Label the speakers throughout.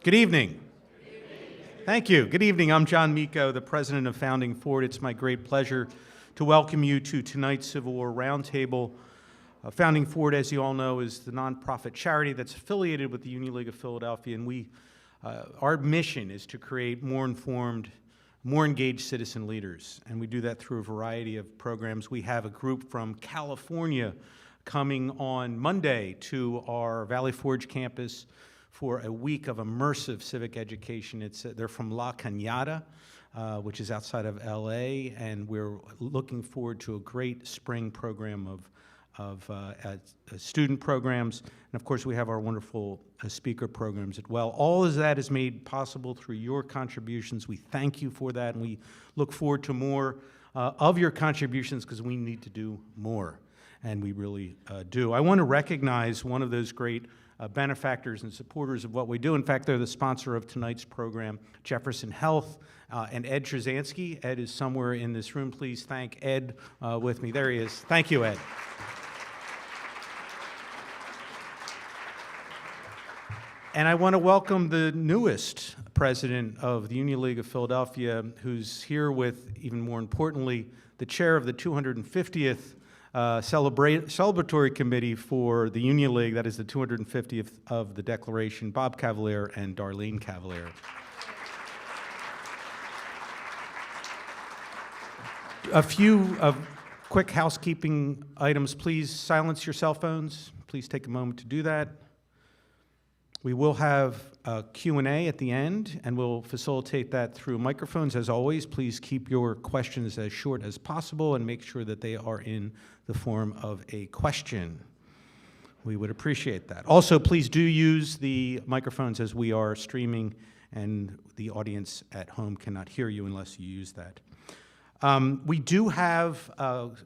Speaker 1: Good evening. Thank you. Good evening. I'm John Miko, the president of Founding Ford. It's my great pleasure to welcome you to tonight's Civil War Roundtable. Founding Ford, as you all know, is the nonprofit charity that's affiliated with the Union League of Philadelphia, and our mission is to create more informed, more engaged citizen leaders, and we do that through a variety of programs. We have a group from California coming on Monday to our Valley Forge campus for a week of immersive civic education. They're from La Cañada, which is outside of LA, and we're looking forward to a great spring program of student programs. And of course, we have our wonderful speaker programs as well. All of that is made possible through your contributions. We thank you for that, and we look forward to more of your contributions because we need to do more, and we really do. I want to recognize one of those great benefactors and supporters of what we do. In fact, they're the sponsor of tonight's program, Jefferson Health, and Ed Trzanski. Ed is somewhere in this room. Please thank Ed with me. There he is. Thank you, Ed. And I want to welcome the newest president of the Union League of Philadelphia, who's here with, even more importantly, the chair of the 250th celebratory committee for the Union League. That is the 250th of the Declaration, Bob Cavalier and Darlene Cavalier. A few quick housekeeping items. Please silence your cell phones. Please take a moment to do that. We will have a Q&A at the end, and we'll facilitate that through microphones. As always, please keep your questions as short as possible and make sure that they are in the form of a question. We would appreciate that. Also, please do use the microphones as we are streaming, and the audience at home cannot hear you unless you use that. We do have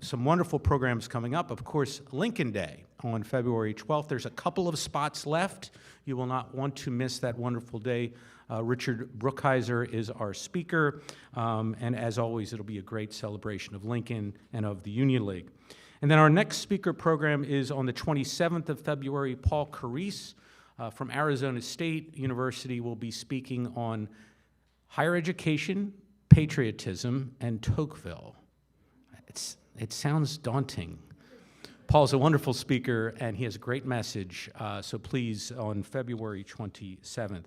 Speaker 1: some wonderful programs coming up. Of course, Lincoln Day on February 12th. There's a couple of spots left. You will not want to miss that wonderful day. Richard Brookhiser is our speaker, and as always, it'll be a great celebration of Lincoln and of the Union League. And then our next speaker program is on the 27th of February. Paul Carisse from Arizona State University will be speaking on higher education, patriotism, and Tocqueville. It sounds daunting. Paul's a wonderful speaker, and he has a great message, so please, on February 27th.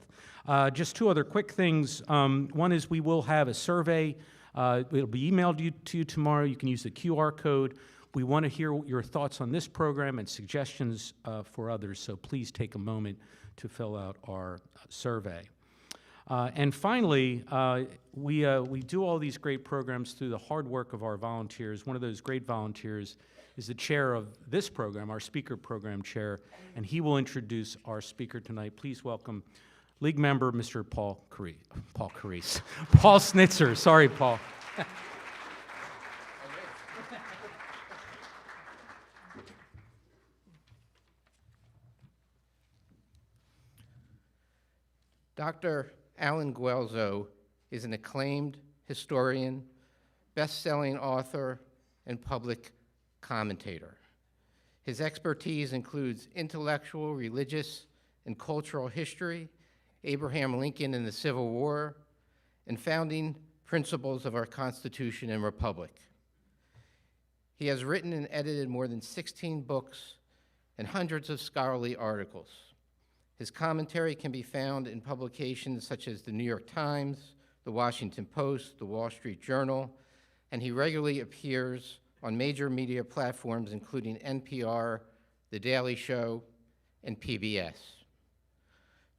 Speaker 1: Just two other quick things. One is we will have a survey. It'll be emailed to you tomorrow. You can use the QR code. We want to hear your thoughts on this program and suggestions for others, so please take a moment to fill out our survey. And finally, we do all these great programs through the hard work of our volunteers. One of those great volunteers is the chair of this program, our speaker program chair, and he will introduce our speaker tonight. Please welcome League member Mr. Paul Carisse. Paul Snitzer. Sorry, Paul.
Speaker 2: Dr. Alan Guelzo is an acclaimed historian, best-selling author, and public commentator. His expertise includes intellectual, religious, and cultural history, Abraham Lincoln and the Civil War, and founding principles of our Constitution and Republic. He has written and edited more than 16 books and hundreds of scholarly articles. His commentary can be found in publications such as the New York Times, the Washington Post, the Wall Street Journal, and he regularly appears on major media platforms including NPR, The Daily Show, and PBS.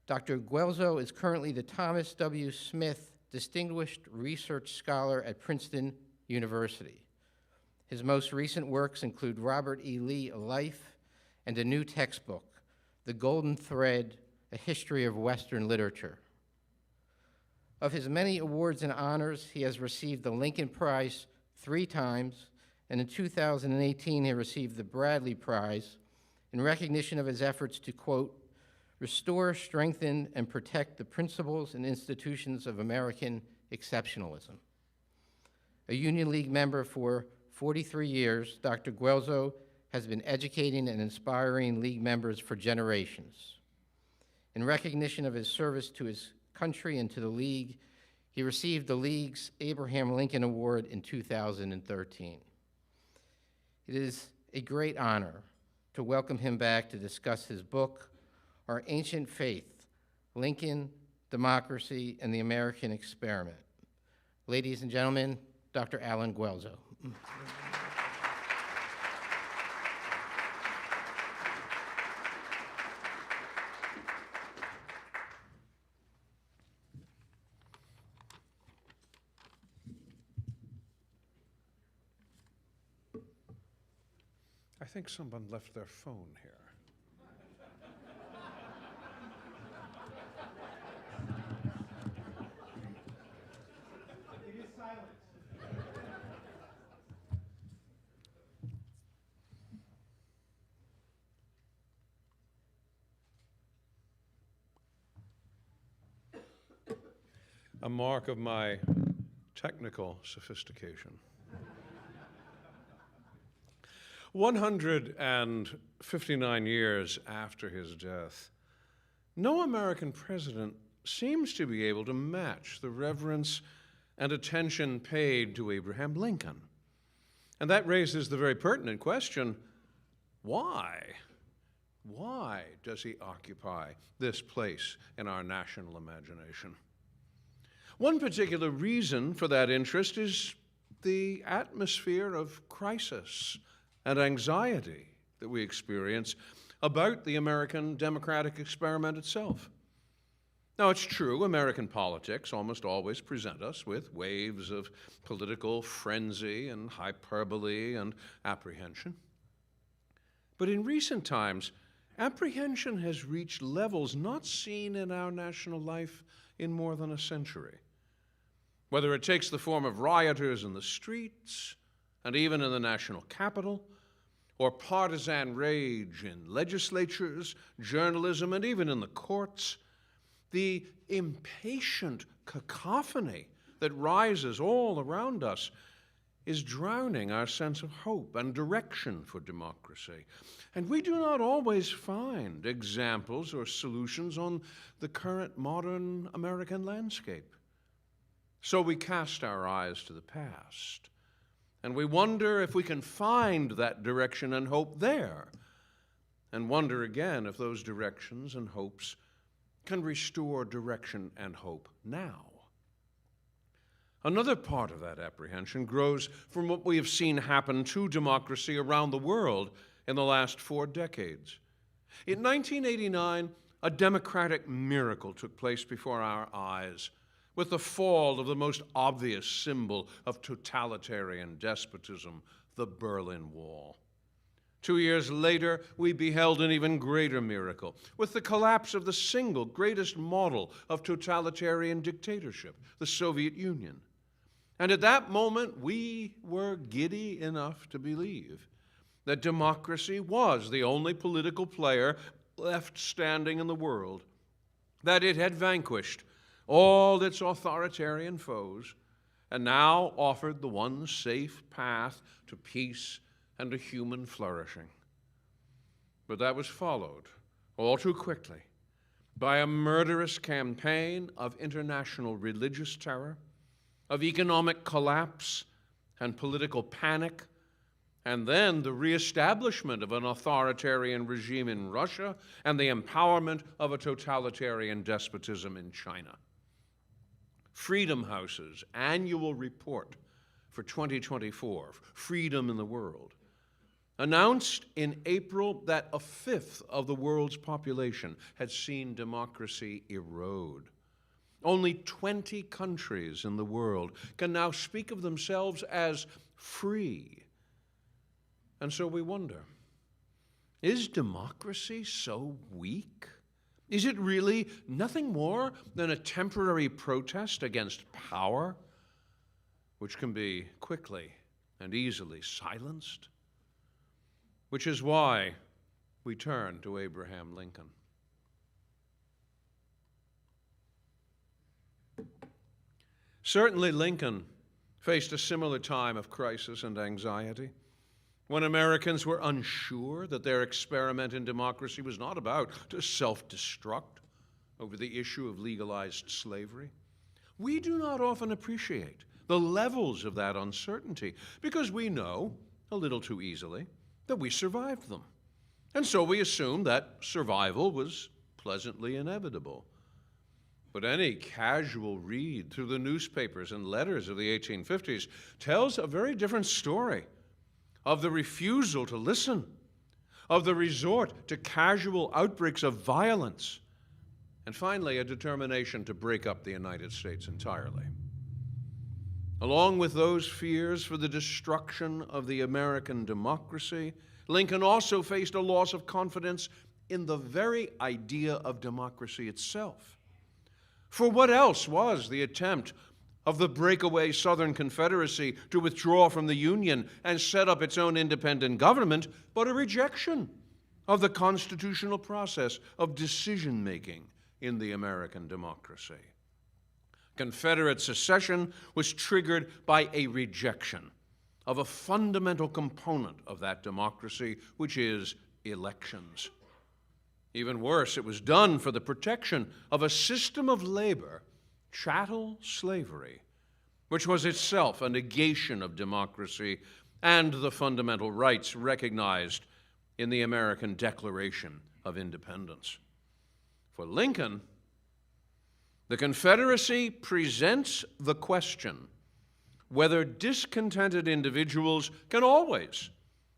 Speaker 2: Dr. Guelzo is currently the Thomas W. Smith Distinguished Research Scholar at Princeton University. His most recent works include Robert E. Lee, A Life, and a new textbook, The Golden Thread, A History of Western Literature. Of his many awards and honors, he has received the Lincoln Prize 3 times, and in 2018 he received the Bradley Prize in recognition of his efforts to, quote, restore, strengthen, and protect the principles and institutions of American exceptionalism. A Union League member for 43 years, Dr. Guelzo has been educating and inspiring League members for generations. In recognition of his service to his country and to the League, he received the League's Abraham Lincoln Award in 2013. It is a great honor to welcome him back to discuss his book, Our Ancient Faith, Lincoln, Democracy, and the American Experiment. Ladies and gentlemen, Dr. Alan Guelzo.
Speaker 3: I think someone left their phone here.
Speaker 1: It is silent.
Speaker 3: A mark of my technical sophistication. 159 years after his death, no American president seems to be able to match the reverence and attention paid to Abraham Lincoln. And that raises the very pertinent question, why? Why does he occupy this place in our national imagination? One particular reason for that interest is the atmosphere of crisis and anxiety that we experience about the American democratic experiment itself. Now, it's true, American politics almost always present us with waves of political frenzy and hyperbole and apprehension. But in recent times, apprehension has reached levels not seen in our national life in more than a century. Whether it takes the form of rioters in the streets and even in the national capital, or partisan rage in legislatures, journalism, and even in the courts, the impatient cacophony that rises all around us is drowning our sense of hope and direction for democracy. And we do not always find examples or solutions on the current modern American landscape. So we cast our eyes to the past, and we wonder if we can find that direction and hope there, and wonder again if those directions and hopes can restore direction and hope now. Another part of that apprehension grows from what we have seen happen to democracy around the world in the last 4 decades. In 1989, a democratic miracle took place before our eyes, with the fall of the most obvious symbol of totalitarian despotism, the Berlin Wall. 2 years later, we beheld an even greater miracle, with the collapse of the single greatest model of totalitarian dictatorship, the Soviet Union. And at that moment, we were giddy enough to believe that democracy was the only political player left standing in the world, that it had vanquished all its authoritarian foes, and now offered the one safe path to peace and to human flourishing. But that was followed, all too quickly, by a murderous campaign of international religious terror, of economic collapse and political panic, and then the reestablishment of an authoritarian regime in Russia and the empowerment of a totalitarian despotism in China. Freedom House's annual report for 2024, Freedom in the World, announced in April that 1/5 of the world's population had seen democracy erode. Only 20 countries in the world can now speak of themselves as free. And so we wonder, is democracy so weak? Is it really nothing more than a temporary protest against power, which can be quickly and easily silenced? Which is why we turn to Abraham Lincoln. Certainly Lincoln faced a similar time of crisis and anxiety, when Americans were unsure that their experiment in democracy was not about to self-destruct, over the issue of legalized slavery, we do not often appreciate the levels of that uncertainty because we know, a little too easily, that we survived them. And so we assume that survival was pleasantly inevitable. But any casual read through the newspapers and letters of the 1850s tells a very different story of the refusal to listen, of the resort to casual outbreaks of violence, and finally, a determination to break up the United States entirely. Along with those fears for the destruction of the American democracy, Lincoln also faced a loss of confidence in the very idea of democracy itself. For what else was the attempt of the breakaway Southern Confederacy to withdraw from the Union and set up its own independent government but a rejection of the constitutional process of decision-making in the American democracy? Confederate secession was triggered by a rejection of a fundamental component of that democracy, which is elections. Even worse, it was done for the protection of a system of labor, chattel slavery, which was itself a negation of democracy and the fundamental rights recognized in the American Declaration of Independence. For Lincoln, the Confederacy presents the question whether discontented individuals can always,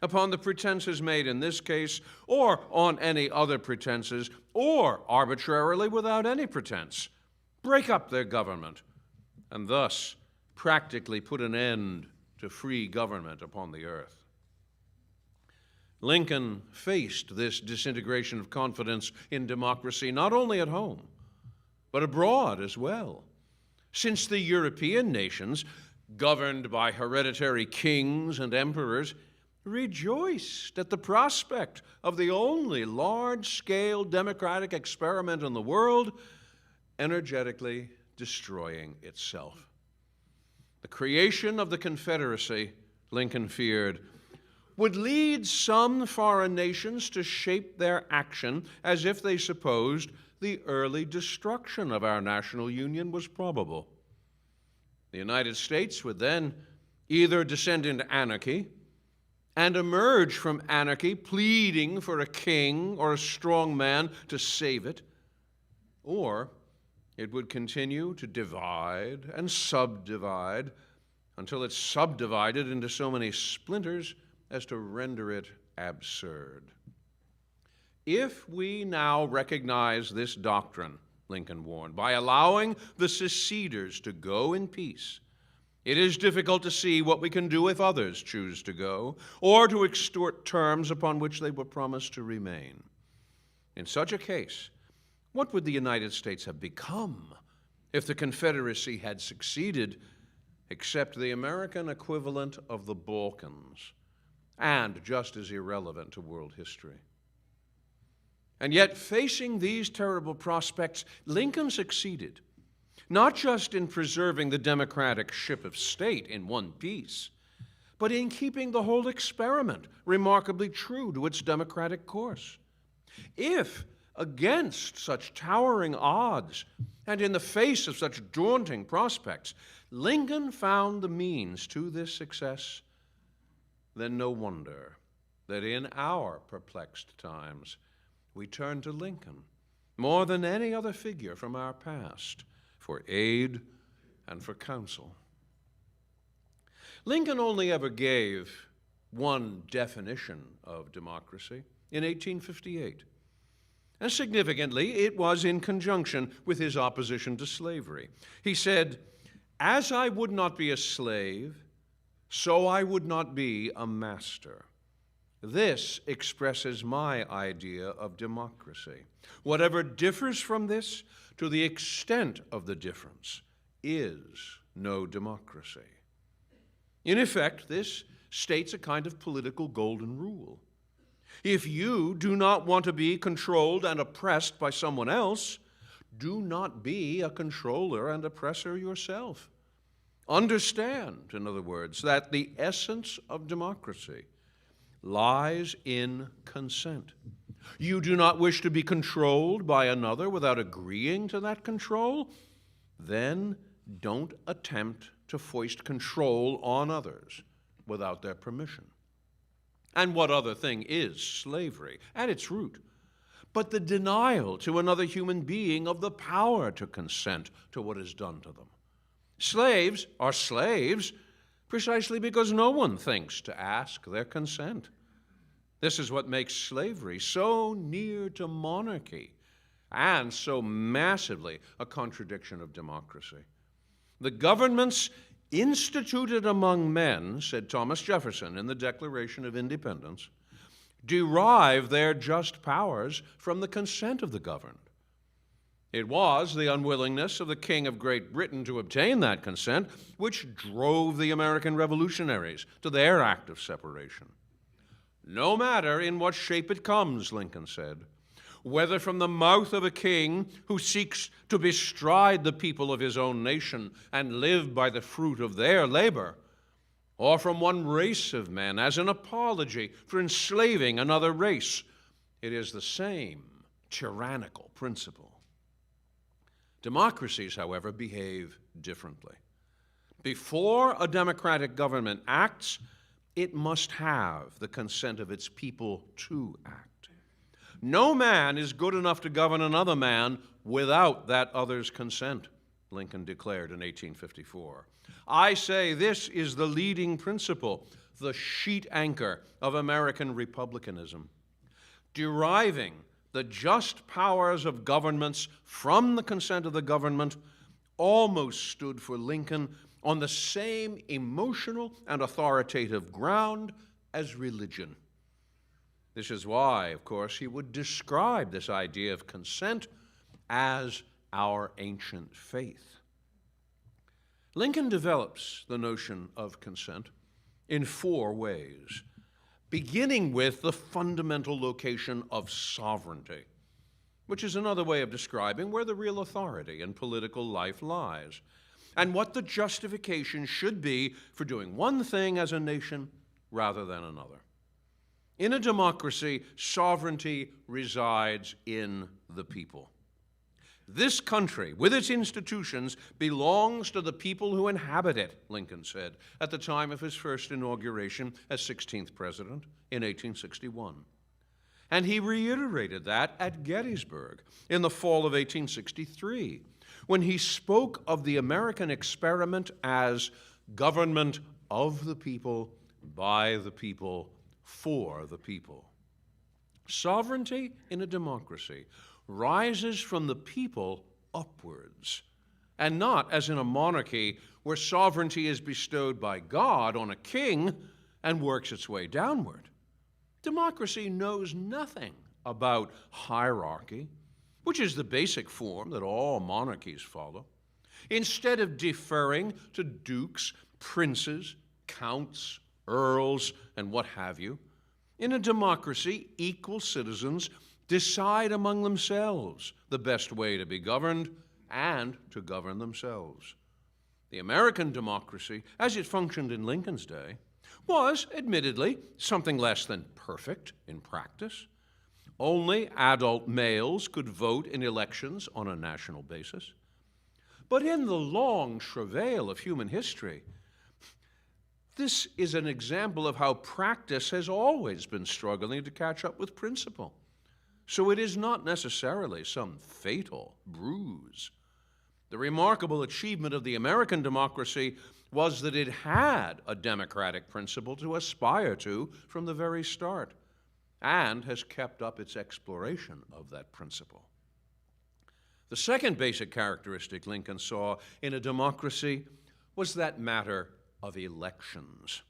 Speaker 3: upon the pretenses made in this case, or on any other pretenses, or arbitrarily without any pretense, break up their government and thus practically put an end to free government upon the earth. Lincoln faced this disintegration of confidence in democracy not only at home, but abroad as well, since the European nations, governed by hereditary kings and emperors, rejoiced at the prospect of the only large-scale democratic experiment in the world energetically destroying itself. The creation of the Confederacy, Lincoln feared, would lead some foreign nations to shape their action as if they supposed the early destruction of our national union was probable. The United States would then either descend into anarchy and emerge from anarchy pleading for a king or a strong man to save it, or it would continue to divide and subdivide until it's subdivided into so many splinters as to render it absurd. If we now recognize this doctrine, Lincoln warned, by allowing the seceders to go in peace, it is difficult to see what we can do if others choose to go, or to extort terms upon which they were promised to remain. In such a case, what would the United States have become if the Confederacy had succeeded, except the American equivalent of the Balkans, and just as irrelevant to world history? And yet, facing these terrible prospects, Lincoln succeeded, not just in preserving the democratic ship of state in one piece, but in keeping the whole experiment remarkably true to its democratic course. If, against such towering odds, and in the face of such daunting prospects, Lincoln found the means to this success, then no wonder that in our perplexed times, we turn to Lincoln more than any other figure from our past for aid and for counsel. Lincoln only ever gave one definition of democracy in 1858. And significantly, it was in conjunction with his opposition to slavery. He said, "As I would not be a slave, so I would not be a master. This expresses my idea of democracy. Whatever differs from this, to the extent of the difference, is no democracy." In effect, this states a kind of political golden rule. If you do not want to be controlled and oppressed by someone else, do not be a controller and oppressor yourself. Understand, in other words, that the essence of democracy lies in consent, You do not wish to be controlled by another without agreeing to that control? Then don't attempt to foist control on others without their permission. And what other thing is slavery at its root but the denial to another human being of the power to consent to what is done to them? Slaves are slaves precisely because no one thinks to ask their consent. This is what makes slavery so near to monarchy and so massively a contradiction of democracy. The governments instituted among men, said Thomas Jefferson in the Declaration of Independence, derive their just powers from the consent of the governed. It was the unwillingness of the King of Great Britain to obtain that consent which drove the American revolutionaries to their act of separation. No matter in what shape it comes, Lincoln said, whether from the mouth of a king who seeks to bestride the people of his own nation and live by the fruit of their labor, or from one race of men as an apology for enslaving another race, it is the same tyrannical principle. Democracies, however, behave differently. Before a democratic government acts, it must have the consent of its people to act. No man is good enough to govern another man without that other's consent, Lincoln declared in 1854. I say this is the leading principle, the sheet anchor of American republicanism. Deriving the just powers of governments from the consent of the government almost stood for Lincoln on the same emotional and authoritative ground as religion. This is why, of course, he would describe this idea of consent as our ancient faith. Lincoln develops the notion of consent in 4 ways, beginning with the fundamental location of sovereignty, which is another way of describing where the real authority in political life lies, and what the justification should be for doing one thing as a nation rather than another. In a democracy, sovereignty resides in the people. This country, with its institutions, belongs to the people who inhabit it, Lincoln said at the time of his first inauguration as 16th president in 1861. And he reiterated that at Gettysburg in the fall of 1863, when he spoke of the American experiment as government of the people, by the people, for the people. Sovereignty in a democracy rises from the people upwards, and not as in a monarchy where sovereignty is bestowed by God on a king and works its way downward. Democracy knows nothing about hierarchy, which is the basic form that all monarchies follow. Instead of deferring to dukes, princes, counts, earls, and what have you, in a democracy, equal citizens decide among themselves the best way to be governed and to govern themselves. The American democracy, as it functioned in Lincoln's day, was, admittedly, something less than perfect in practice. Only adult males could vote in elections on a national basis. But in the long travail of human history, this is an example of how practice has always been struggling to catch up with principle. So it is not necessarily some fatal bruise. The remarkable achievement of the American democracy was that it had a democratic principle to aspire to from the very start, and has kept up its exploration of that principle. The second basic characteristic Lincoln saw in a democracy was that matter of elections.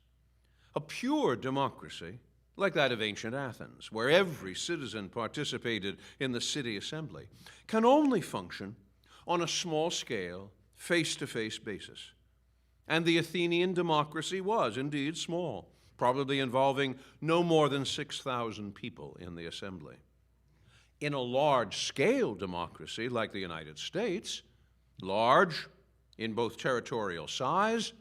Speaker 3: A pure democracy, like that of ancient Athens, where every citizen participated in the city assembly, can only function on a small scale, face-to-face basis. And the Athenian democracy was indeed small, probably involving no more than 6,000 people in the assembly. In a large-scale democracy like the United States, large in both territorial size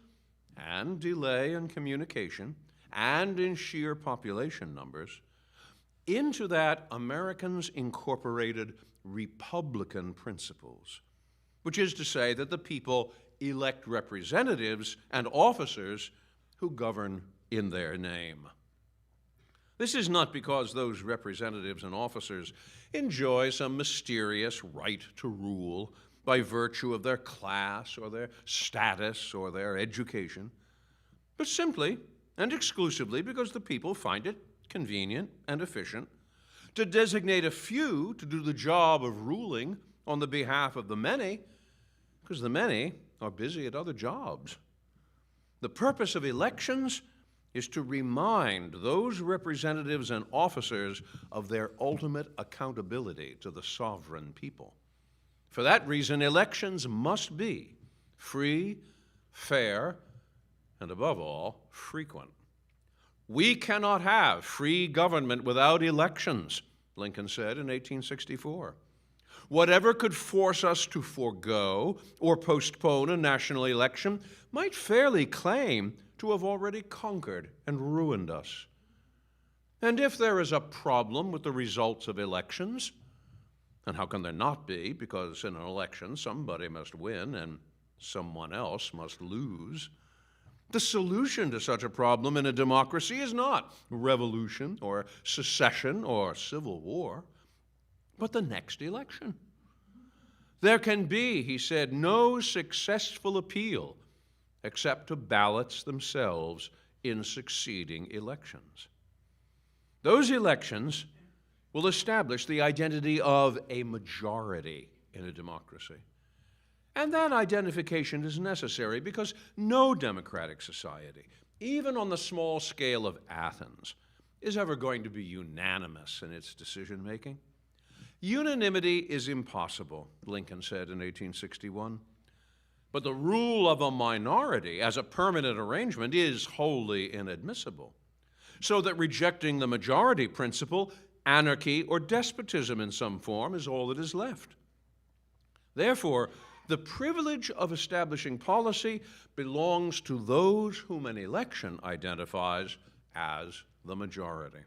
Speaker 3: and delay in communication, and in sheer population numbers, Into that, Americans incorporated Republican principles, which is to say that the people elect representatives and officers who govern in their name. This is not because those representatives and officers enjoy some mysterious right to rule by virtue of their class or their status or their education, but simply and exclusively because the people find it convenient and efficient to designate a few to do the job of ruling on the behalf of the many, because the many are busy at other jobs. The purpose of elections is to remind those representatives and officers of their ultimate accountability to the sovereign people. For that reason, elections must be free, fair, and above all, frequent. We cannot have free government without elections, Lincoln said in 1864. Whatever could force us to forego or postpone a national election might fairly claim to have already conquered and ruined us. And if there is a problem with the results of elections, and how can there not be, because in an election somebody must win and someone else must lose, the solution to such a problem in a democracy is not revolution or secession or civil war, but the next election. There can be, he said, no successful appeal except to ballots themselves in succeeding elections. Those elections will establish the identity of a majority in a democracy. And that identification is necessary because no democratic society, even on the small scale of Athens, is ever going to be unanimous in its decision-making. Unanimity is impossible, Lincoln said in 1861. But the rule of a minority as a permanent arrangement is wholly inadmissible, so that rejecting the majority principle, anarchy or despotism in some form is all that is left. Therefore, the privilege of establishing policy belongs to those whom an election identifies as the majority.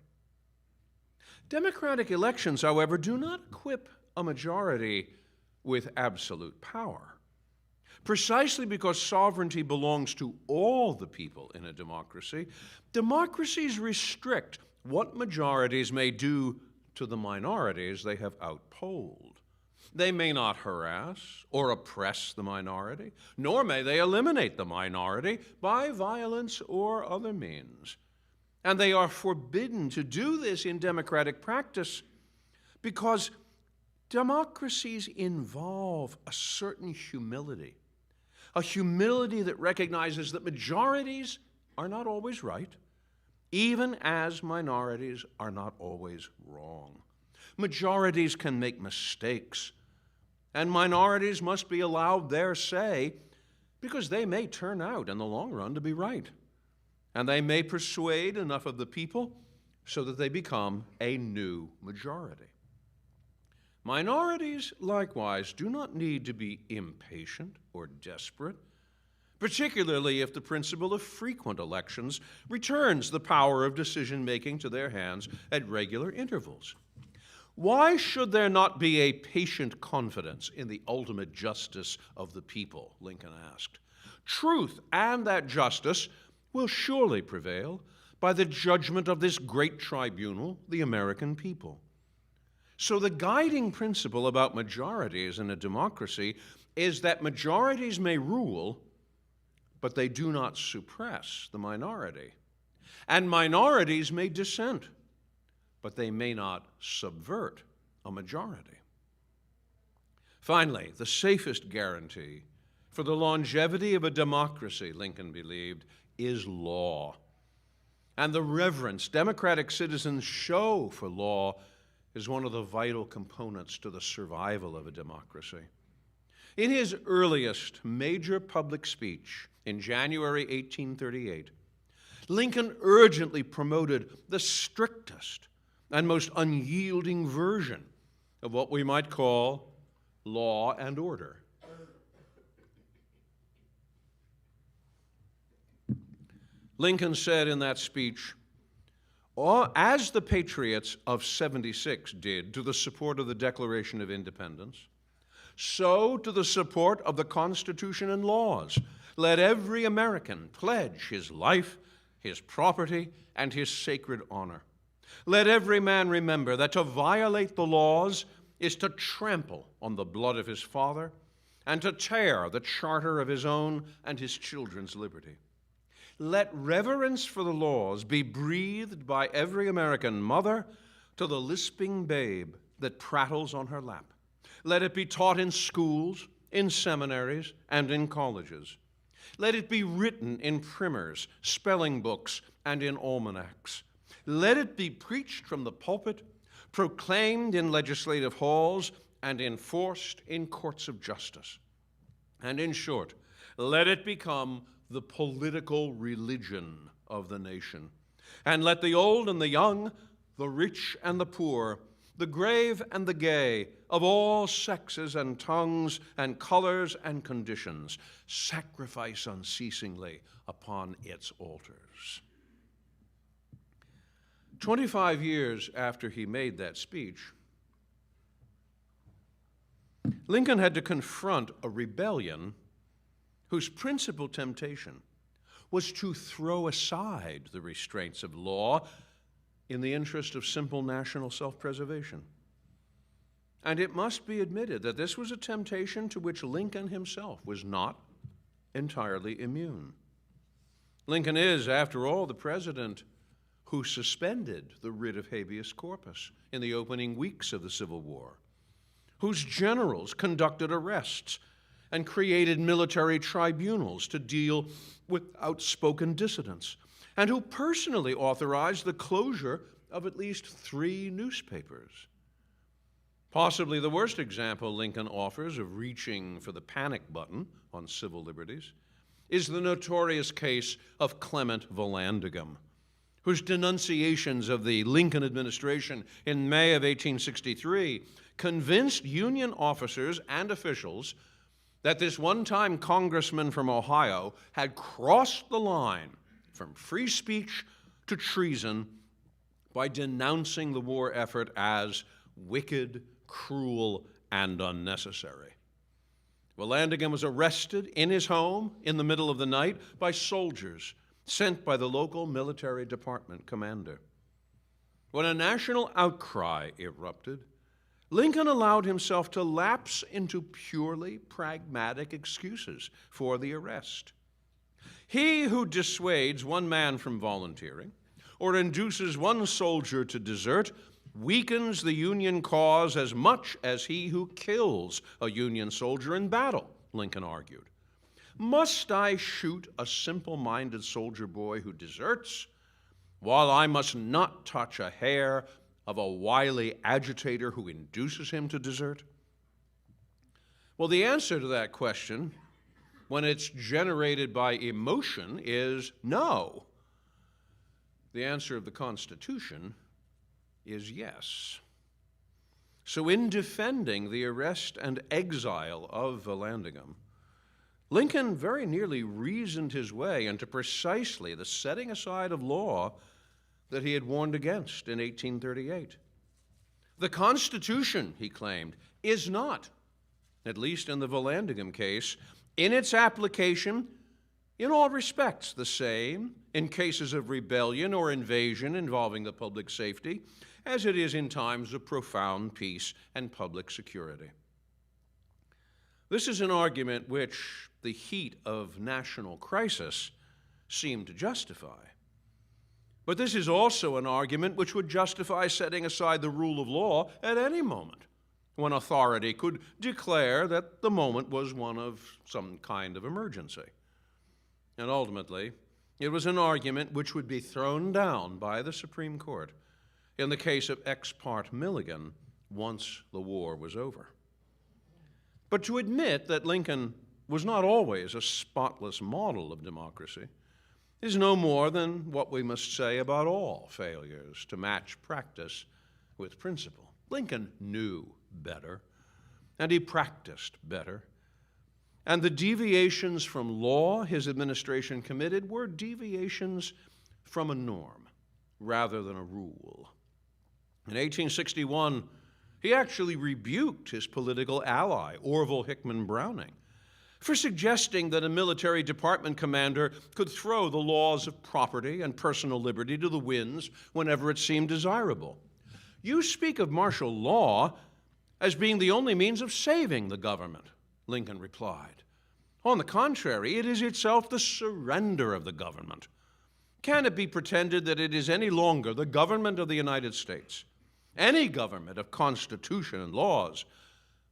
Speaker 3: Democratic elections, however, do not equip a majority with absolute power. Precisely because sovereignty belongs to all the people in a democracy, democracies restrict what majorities may do to the minorities they have outpolled. They may not harass or oppress the minority, nor may they eliminate the minority by violence or other means. And they are forbidden to do this in democratic practice because democracies involve a certain humility, a humility that recognizes that majorities are not always right, even as minorities are not always wrong. Majorities can make mistakes, and minorities must be allowed their say because they may turn out in the long run to be right, and they may persuade enough of the people so that they become a new majority. Minorities, likewise, do not need to be impatient or desperate, particularly if the principle of frequent elections returns the power of decision-making to their hands at regular intervals. Why should there not be a patient confidence in the ultimate justice of the people, Lincoln asked. Truth and that justice will surely prevail by the judgment of this great tribunal, the American people. So the guiding principle about majorities in a democracy is that majorities may rule, but they do not suppress the minority. And minorities may dissent, but they may not subvert a majority. Finally, the safest guarantee for the longevity of a democracy, Lincoln believed, is law. And the reverence democratic citizens show for law is one of the vital components to the survival of a democracy. In his earliest major public speech in January 1838, Lincoln urgently promoted the strictest and most unyielding version of what we might call law and order. Lincoln said in that speech, or as the patriots of '76 did to the support of the Declaration of Independence, so to the support of the Constitution and laws. Let every American pledge his life, his property, and his sacred honor. Let every man remember that to violate the laws is to trample on the blood of his father and to tear the charter of his own and his children's liberty. Let reverence for the laws be breathed by every American mother to the lisping babe that prattles on her lap. Let it be taught in schools, in seminaries, and in colleges. Let it be written in primers, spelling books, and in almanacs. Let it be preached from the pulpit, proclaimed in legislative halls, and enforced in courts of justice. And in short, let it become the political religion of the nation. And let the old and the young, the rich and the poor, the grave and the gay, of all sexes and tongues and colors and conditions, sacrifice unceasingly upon its altars. 25 years after he made that speech, Lincoln had to confront a rebellion whose principal temptation was to throw aside the restraints of law in the interest of simple national self-preservation. And it must be admitted that this was a temptation to which Lincoln himself was not entirely immune. Lincoln is, after all, the president who suspended the writ of habeas corpus in the opening weeks of the Civil War, whose generals conducted arrests and created military tribunals to deal with outspoken dissidents, and who personally authorized the closure of at least 3 newspapers. Possibly the worst example Lincoln offers of reaching for the panic button on civil liberties is the notorious case of Clement Vallandigham, whose denunciations of the Lincoln administration in May of 1863 convinced Union officers and officials that this one-time congressman from Ohio had crossed the line from free speech to treason by denouncing the war effort as wicked, cruel, and unnecessary. Vallandigham was arrested in his home in the middle of the night by soldiers sent by the local military department commander. When a national outcry erupted, Lincoln allowed himself to lapse into purely pragmatic excuses for the arrest. He who dissuades one man from volunteering or induces one soldier to desert weakens the Union cause as much as he who kills a Union soldier in battle, Lincoln argued. Must I shoot a simple-minded soldier boy who deserts, while I must not touch a hair of a wily agitator who induces him to desert? Well, the answer to that question, when it's generated by emotion, is no. The answer of the Constitution is yes. So in defending the arrest and exile of Vallandigham, Lincoln very nearly reasoned his way into precisely the setting aside of law that he had warned against in 1838. The Constitution, he claimed, is not, at least in the Vallandigham case, in its application, in all respects the same in cases of rebellion or invasion involving the public safety as it is in times of profound peace and public security. This is an argument which the heat of national crisis seemed to justify. But this is also an argument which would justify setting aside the rule of law at any moment, when authority could declare that the moment was one of some kind of emergency. And ultimately, it was an argument which would be thrown down by the Supreme Court in the case of Ex parte Milligan once the war was over. But to admit that Lincoln was not always a spotless model of democracy is no more than what we must say about all failures to match practice with principle. Lincoln knew better, and he practiced better. And the deviations from law his administration committed were deviations from a norm, rather than a rule. In 1861, he actually rebuked his political ally, Orville Hickman Browning, for suggesting that a military department commander could throw the laws of property and personal liberty to the winds whenever it seemed desirable. You speak of martial law as being the only means of saving the government, Lincoln replied. On the contrary, it is itself the surrender of the government. Can it be pretended that it is any longer the government of the United States, any government of constitution and laws,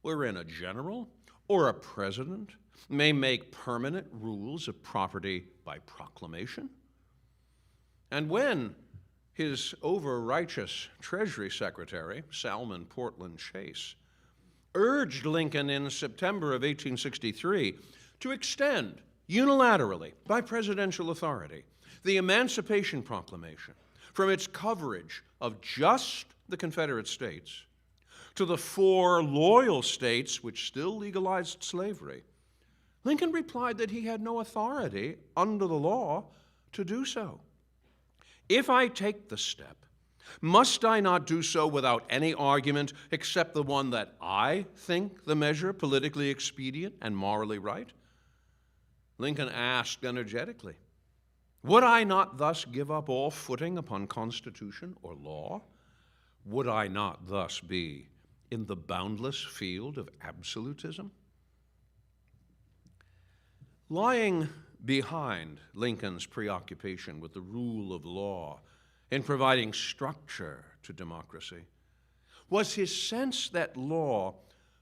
Speaker 3: wherein a general or a president may make permanent rules of property by proclamation? And when his over-righteous Treasury Secretary, Salmon Portland Chase, urged Lincoln in September of 1863 to extend unilaterally, by presidential authority, the Emancipation Proclamation from its coverage of just the Confederate States to the 4 loyal states which still legalized slavery, Lincoln replied that he had no authority under the law to do so. If I take the step, must I not do so without any argument except the one that I think the measure politically expedient and morally right? Lincoln asked energetically, would I not thus give up all footing upon Constitution or law? Would I not thus be in the boundless field of absolutism? Lying behind Lincoln's preoccupation with the rule of law in providing structure to democracy was his sense that law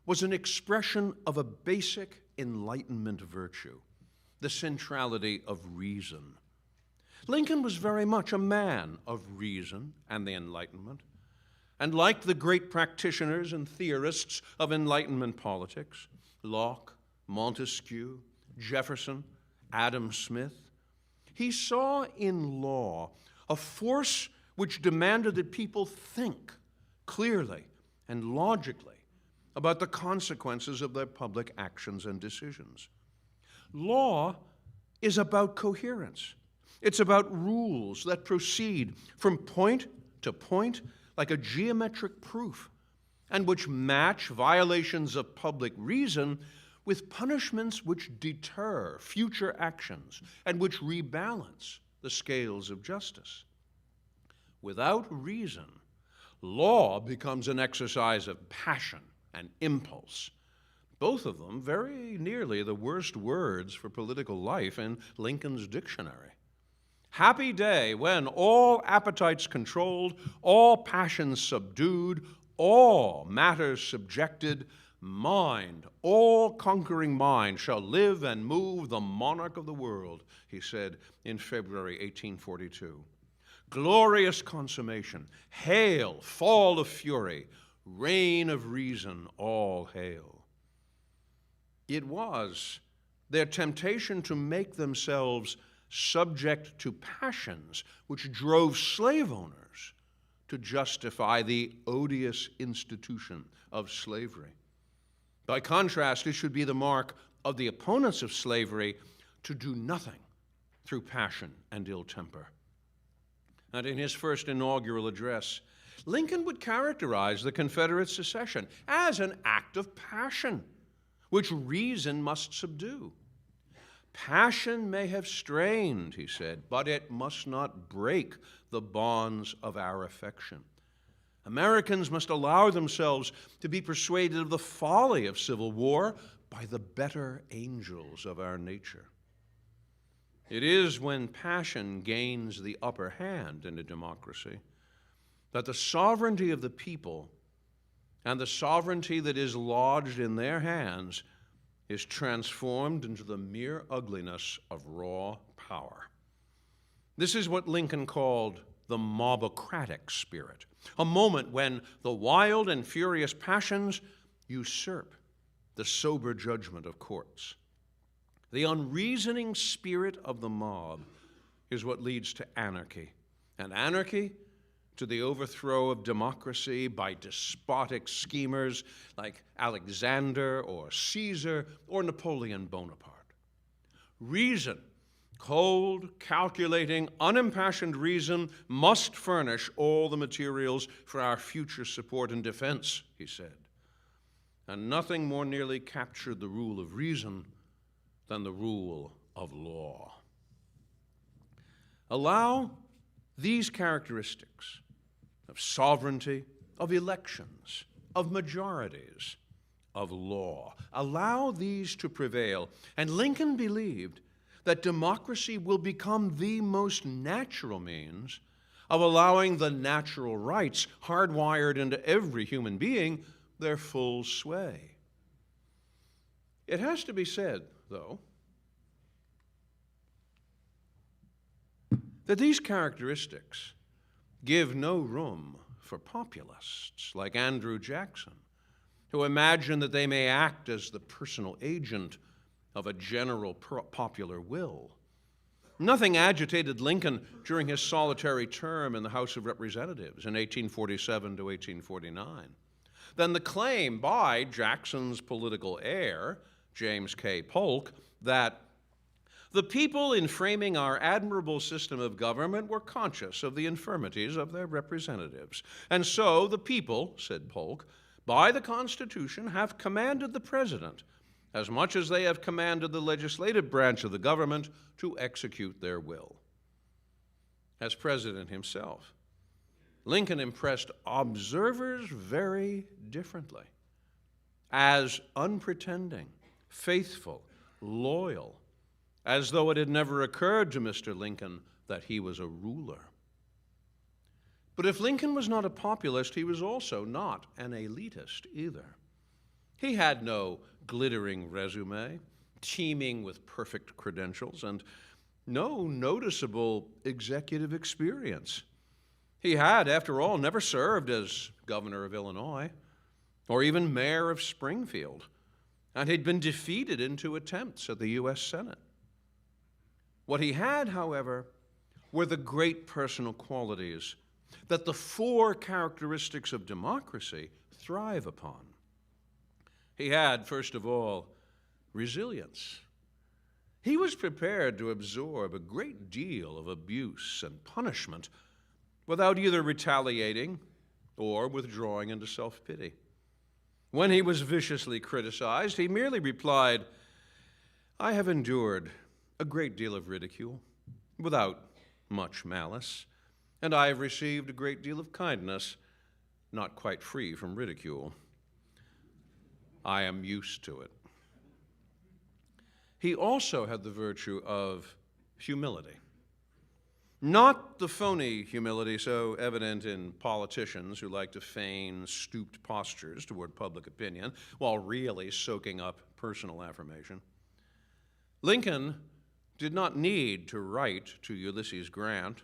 Speaker 3: was an expression of a basic Enlightenment virtue, the centrality of reason. Lincoln was very much a man of reason and the Enlightenment, and like the great practitioners and theorists of Enlightenment politics, Locke, Montesquieu, Jefferson, Adam Smith, he saw in law a force which demanded that people think clearly and logically about the consequences of their public actions and decisions. Law is about coherence. It's about rules that proceed from point to point like a geometric proof, and which match violations of public reason with punishments which deter future actions and which rebalance the scales of justice. Without reason, law becomes an exercise of passion and impulse, both of them very nearly the worst words for political life in Lincoln's dictionary. Happy day when all appetites controlled, all passions subdued, all matters subjected, mind, all-conquering mind, shall live and move the monarch of the world, he said in February 1842. Glorious consummation, hail, fall of fury, reign of reason, all hail. It was their temptation to make themselves subject to passions which drove slave owners to justify the odious institution of slavery. By contrast, it should be the mark of the opponents of slavery to do nothing through passion and ill temper. And in his first inaugural address, Lincoln would characterize the Confederate secession as an act of passion, which reason must subdue. Passion may have strained, he said, but it must not break the bonds of our affection. Americans must allow themselves to be persuaded of the folly of civil war by the better angels of our nature. It is when passion gains the upper hand in a democracy that the sovereignty of the people and the sovereignty that is lodged in their hands is transformed into the mere ugliness of raw power. This is what Lincoln called the mobocratic spirit, a moment when the wild and furious passions usurp the sober judgment of courts. The unreasoning spirit of the mob is what leads to anarchy, and anarchy to the overthrow of democracy by despotic schemers like Alexander or Caesar or Napoleon Bonaparte. Reason Cold, calculating, unimpassioned reason must furnish all the materials for our future support and defense, he said. And nothing more nearly captured the rule of reason than the rule of law. Allow these characteristics of sovereignty, of elections, of majorities, of law. Allow these to prevail. And Lincoln believed that democracy will become the most natural means of allowing the natural rights hardwired into every human being their full sway. It has to be said, though, that these characteristics give no room for populists like Andrew Jackson, who imagine that they may act as the personal agent of a general popular will. Nothing agitated Lincoln during his solitary term in the House of Representatives in 1847 to 1849 than the claim by Jackson's political heir, James K. Polk, that the people in framing our admirable system of government were conscious of the infirmities of their representatives. And so the people, said Polk, by the Constitution have commanded the President, as much as they have commanded the legislative branch of the government, to execute their will. As president himself, Lincoln impressed observers very differently, as unpretending, faithful, loyal, as though it had never occurred to Mr. Lincoln that he was a ruler. But if Lincoln was not a populist, he was also not an elitist either. He had no glittering resume, teeming with perfect credentials, and no noticeable executive experience. He had, after all, never served as governor of Illinois or even mayor of Springfield, and had been defeated in 2 attempts at the U.S. Senate. What he had, however, were the great personal qualities that the 4 characteristics of democracy thrive upon. He had, first of all, resilience. He was prepared to absorb a great deal of abuse and punishment without either retaliating or withdrawing into self-pity. When he was viciously criticized, he merely replied, "I have endured a great deal of ridicule without much malice, and I have received a great deal of kindness, not quite free from ridicule. I am used to it." He also had the virtue of humility. Not the phony humility so evident in politicians who like to feign stooped postures toward public opinion while really soaking up personal affirmation. Lincoln did not need to write to Ulysses Grant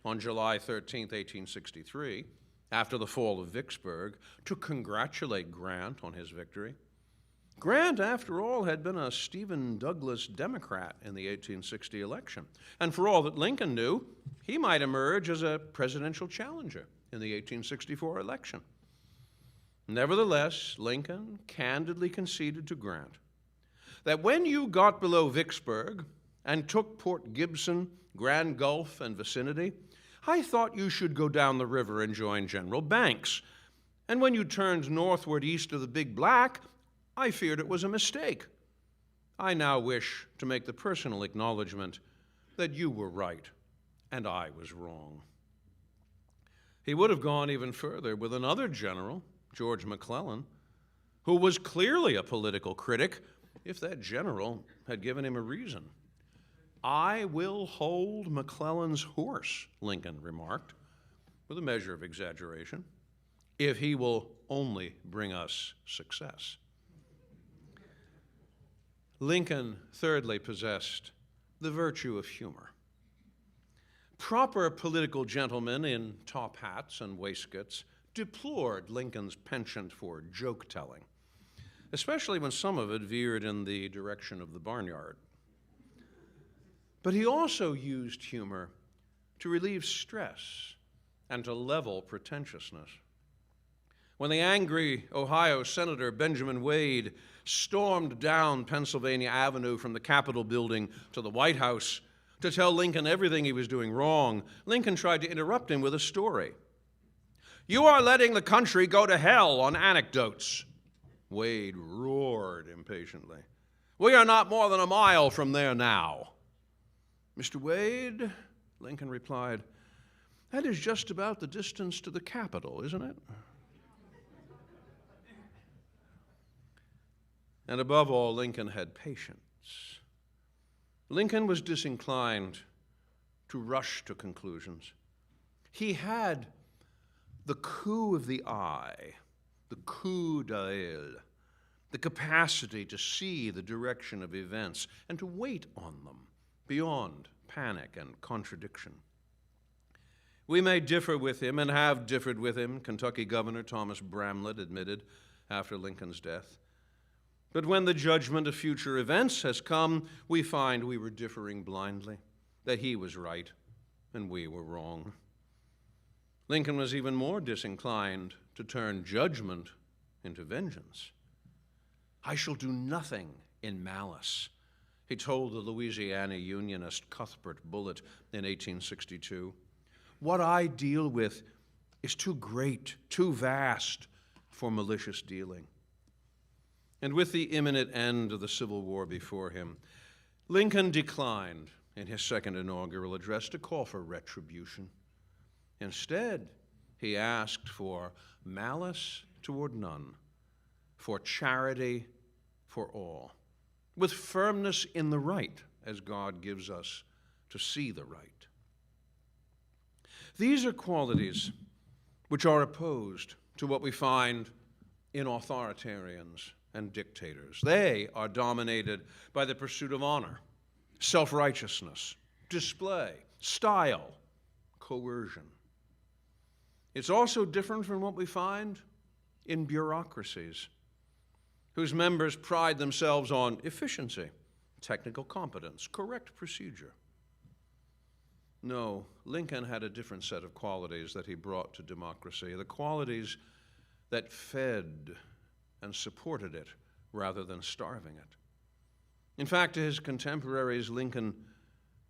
Speaker 3: on July 13, 1863, after the fall of Vicksburg, to congratulate Grant on his victory. Grant, after all, had been a Stephen Douglas Democrat in the 1860 election, and for all that Lincoln knew, he might emerge as a presidential challenger in the 1864 election. Nevertheless, Lincoln candidly conceded to Grant that when you got below Vicksburg and took Port Gibson, Grand Gulf, and vicinity, I thought you should go down the river and join General Banks. And when you turned northward east of the Big Black, I feared it was a mistake. I now wish to make the personal acknowledgement that you were right and I was wrong. He would have gone even further with another general, George McClellan, who was clearly a political critic if that general had given him a reason. "I will hold McClellan's horse," Lincoln remarked, with a measure of exaggeration, "if he will only bring us success." Lincoln, thirdly, possessed the virtue of humor. Proper political gentlemen in top hats and waistcoats deplored Lincoln's penchant for joke-telling, especially when some of it veered in the direction of the barnyard. But he also used humor to relieve stress and to level pretentiousness. When the angry Ohio Senator Benjamin Wade stormed down Pennsylvania Avenue from the Capitol building to the White House, To tell Lincoln everything he was doing wrong, Lincoln tried to interrupt him with a story. "You are letting the country go to hell on anecdotes." Wade roared impatiently. "We are not more than a mile from there now." "Mr. Wade," Lincoln replied, "that is just about the distance to the Capitol, isn't it?" And above all, Lincoln had patience. Lincoln was disinclined to rush to conclusions. He had the coup of the eye, the coup d'œil, the capacity to see the direction of events and to wait on them beyond panic and contradiction. We may differ with him and have differed with him, Kentucky Governor Thomas Bramlett admitted after Lincoln's death. But when the judgment of future events has come, we find we were differing blindly, that he was right and we were wrong. Lincoln was even more disinclined to turn judgment into vengeance. "I shall do nothing in malice," he told the Louisiana Unionist Cuthbert Bullitt in 1862. "What I deal with is too great, too vast for malicious dealing." And with the imminent end of the Civil War before him, Lincoln declined in his second inaugural address to call for retribution. Instead, he asked for malice toward none, for charity for all, with firmness in the right, as God gives us to see the right. These are qualities which are opposed to what we find in authoritarians and dictators. They are dominated by the pursuit of honor, self-righteousness, display, style, coercion. It's also different from what we find in bureaucracies, whose members pride themselves on efficiency, technical competence, correct procedure. No, Lincoln had a different set of qualities that he brought to democracy, the qualities that fed and supported it rather than starving it. In fact, to his contemporaries, Lincoln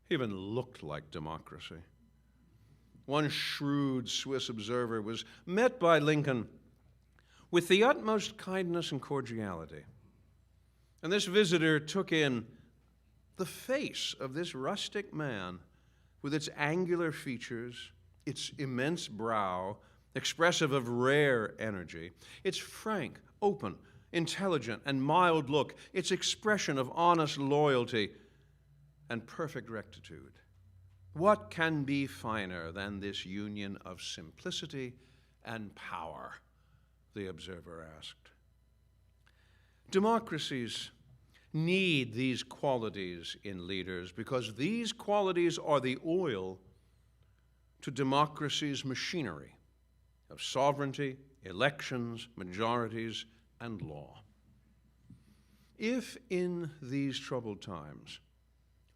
Speaker 3: even looked like democracy. One shrewd Swiss observer was met by Lincoln with the utmost kindness and cordiality. And this visitor took in the face of this rustic man with its angular features, its immense brow, expressive of rare energy, its frank, open, intelligent, and mild look, its expression of honest loyalty and perfect rectitude. What can be finer than this union of simplicity and power? The observer asked. Democracies need these qualities in leaders because these qualities are the oil to democracy's machinery of sovereignty, elections, majorities, and law. If in these troubled times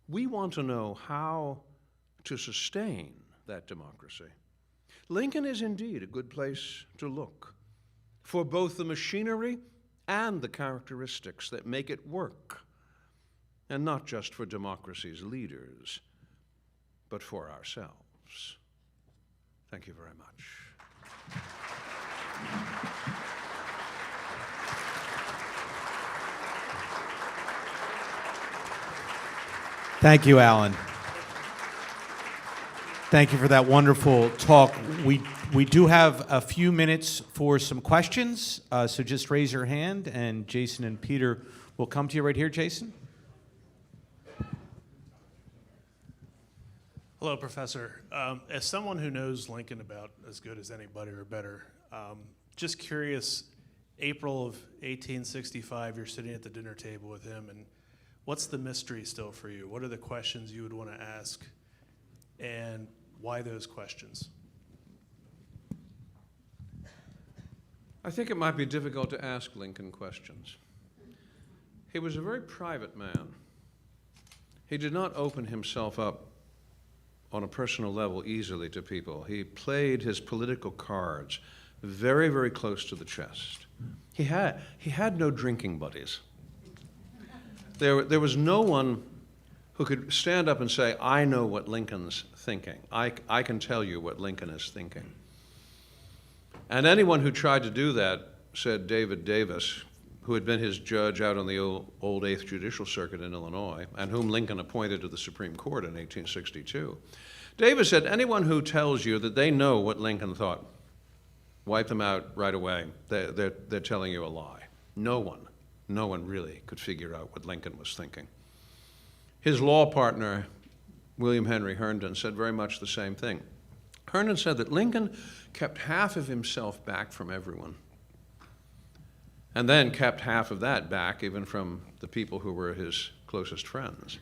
Speaker 3: we want to know how to sustain that democracy, Lincoln is indeed a good place to look for both the machinery and the characteristics that make it work, and not just for democracy's leaders, but for ourselves. Thank you very much.
Speaker 1: Thank you, Alan. Thank you for that wonderful talk. We do have a few minutes for some questions, so just raise your hand, and Jason and Peter will come to you right here. Jason?
Speaker 4: Hello, Professor. As someone who knows Lincoln about as good as anybody or better, just curious, April of 1865, you're sitting at the dinner table with him, and what's the mystery still for you? What are the questions you would want to ask, and why those questions?
Speaker 3: I think it might be difficult to ask Lincoln questions. He was a very private man. He did not open himself up on a personal level easily to people. He played his political cards very, very close to the chest. He had no drinking buddies. There was no one who could stand up and say, I know what Lincoln's thinking. I can tell you what Lincoln is thinking. And anyone who tried to do that, said David Davis, who had been his judge out on the old 8th Judicial Circuit in Illinois, and whom Lincoln appointed to the Supreme Court in 1862. Davis said, anyone who tells you that they know what Lincoln thought, wipe them out right away. They're telling you a lie. No one really could figure out what Lincoln was thinking. His law partner, William Henry Herndon, said very much the same thing. Herndon said that Lincoln kept half of himself back from everyone, and then kept half of that back even from the people who were his closest friends.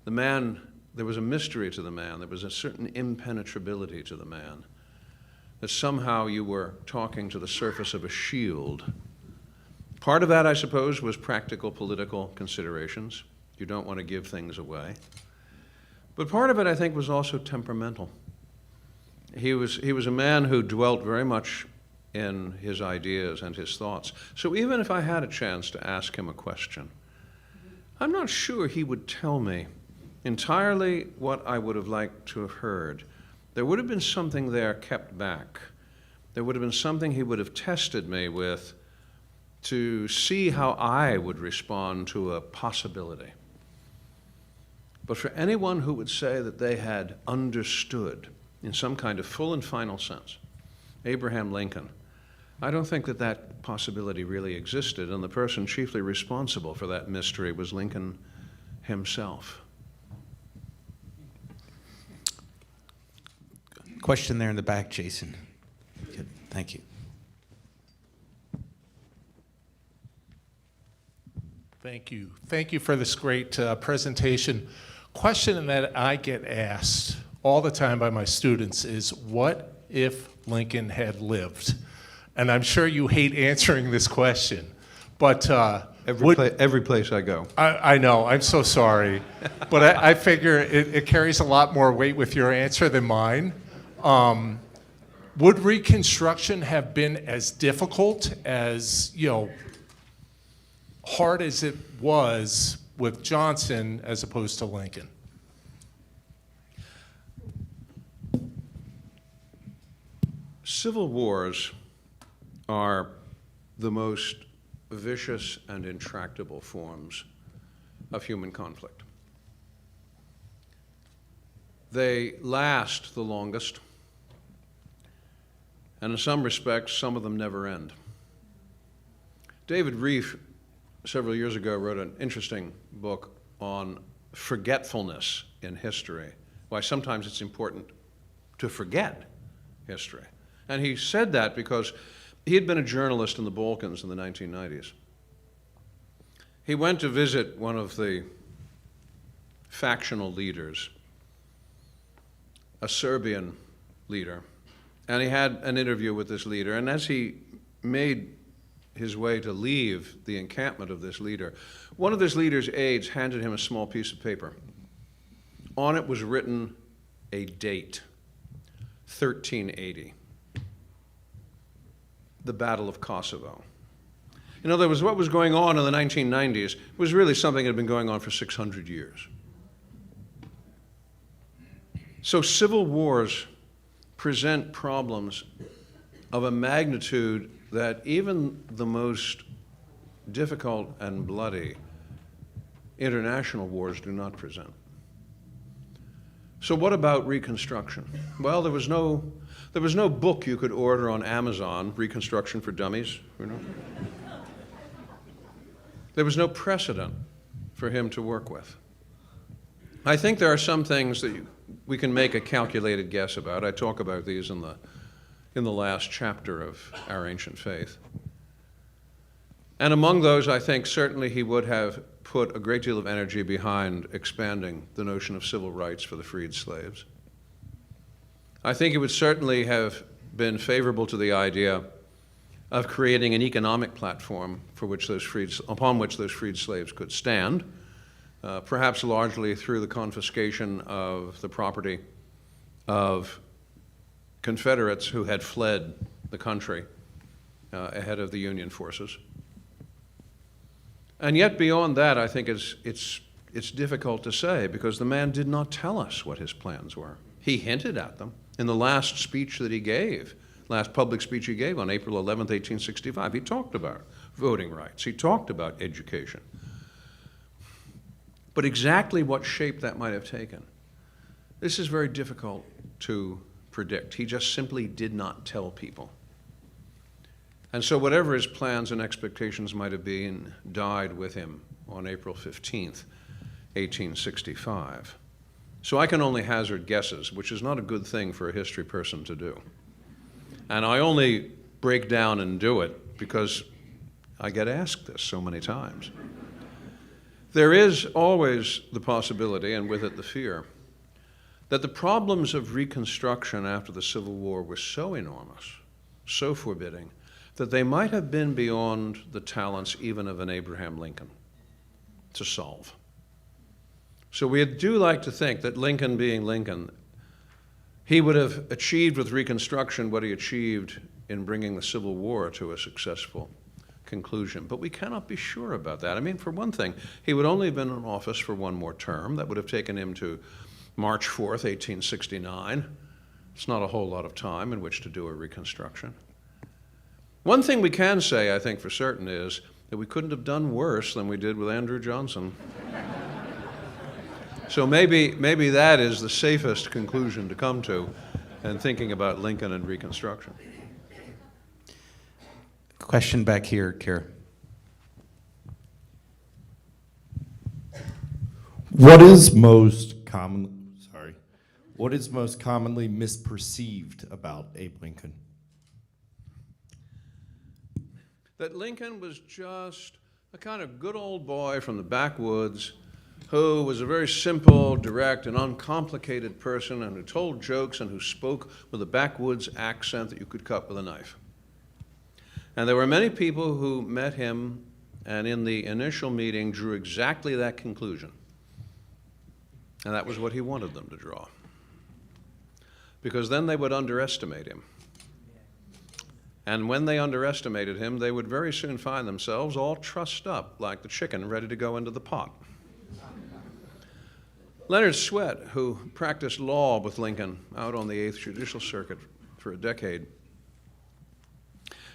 Speaker 3: The man, there was a mystery to the man. There was a certain impenetrability to the man, that somehow you were talking to the surface of a shield. Part of that, I suppose, was practical political considerations. You don't want to give things away. But part of it, I think, was also temperamental. He was a man who dwelt very much in his ideas and his thoughts. So even if I had a chance to ask him a question, I'm not sure he would tell me entirely what I would have liked to have heard. There would have been something there kept back. There would have been something he would have tested me with to see how I would respond to a possibility. But for anyone who would say that they had understood in some kind of full and final sense Abraham Lincoln, I don't think that that possibility really existed, and the person chiefly responsible for that mystery was Lincoln himself.
Speaker 1: Question there in the back, Jason. Good. Thank you.
Speaker 5: Thank you. Thank you for this great presentation. Question that I get asked all the time by my students is, what if Lincoln had lived? And I'm sure you hate answering this question, but
Speaker 3: Every place I go.
Speaker 5: I know, I'm so sorry. But I figure it carries a lot more weight with your answer than mine. Would Reconstruction have been as difficult as, hard as it was with Johnson as opposed to Lincoln?
Speaker 3: Civil wars are the most vicious and intractable forms of human conflict. They last the longest, and in some respects, some of them never end. David Reef, several years ago, wrote an interesting book on forgetfulness in history, why sometimes it's important to forget history. And he said that because he had been a journalist in the Balkans in the 1990s. He went to visit one of the factional leaders, a Serbian leader, and he had an interview with this leader. And as he made his way to leave the encampment of this leader, one of this leader's aides handed him a small piece of paper. On it was written a date, 1380. The Battle of Kosovo. In other words, what was going on in the 1990s was really something that had been going on for 600 years. So civil wars present problems of a magnitude that even the most difficult and bloody international wars do not present. So what about Reconstruction? Well, there was no book you could order on Amazon, Reconstruction for Dummies, There was no precedent for him to work with. I think there are some things that we can make a calculated guess about. I talk about these in the last chapter of Our Ancient Faith. And among those, I think certainly he would have put a great deal of energy behind expanding the notion of civil rights for the freed slaves. I think it would certainly have been favorable to the idea of creating an economic platform upon which those freed slaves could stand, perhaps largely through the confiscation of the property of Confederates who had fled the country ahead of the Union forces. And yet beyond that, I think it's it's difficult to say because the man did not tell us what his plans were. He hinted at them in the last speech that he gave, last public speech he gave on April 11th, 1865. He talked about voting rights. He talked about education. But exactly what shape that might have taken, this is very difficult to predict. He just simply did not tell people. And so whatever his plans and expectations might have been died with him on April 15th, 1865. So I can only hazard guesses, which is not a good thing for a history person to do. And I only break down and do it because I get asked this so many times. There is always the possibility, and with it the fear, that the problems of Reconstruction after the Civil War were so enormous, so forbidding, that they might have been beyond the talents even of an Abraham Lincoln to solve. So we do like to think that Lincoln being Lincoln, he would have achieved with Reconstruction what he achieved in bringing the Civil War to a successful conclusion. But we cannot be sure about that. I mean, for one thing, he would only have been in office for one more term. That would have taken him to March 4th, 1869. It's not a whole lot of time in which to do a reconstruction. One thing we can say, I think, for certain is that we couldn't have done worse than we did with Andrew Johnson. So maybe that is the safest conclusion to come to in thinking about Lincoln and Reconstruction.
Speaker 1: Question back here, Kara.
Speaker 6: What is most commonly misperceived about Abe Lincoln?
Speaker 3: That Lincoln was just a kind of good old boy from the backwoods who was a very simple, direct, and uncomplicated person and who told jokes and who spoke with a backwoods accent that you could cut with a knife. And there were many people who met him and in the initial meeting drew exactly that conclusion. And that was what he wanted them to draw. Because then they would underestimate him. And when they underestimated him, they would very soon find themselves all trussed up like the chicken ready to go into the pot. Leonard Swett, who practiced law with Lincoln out on the 8th Judicial Circuit for a decade,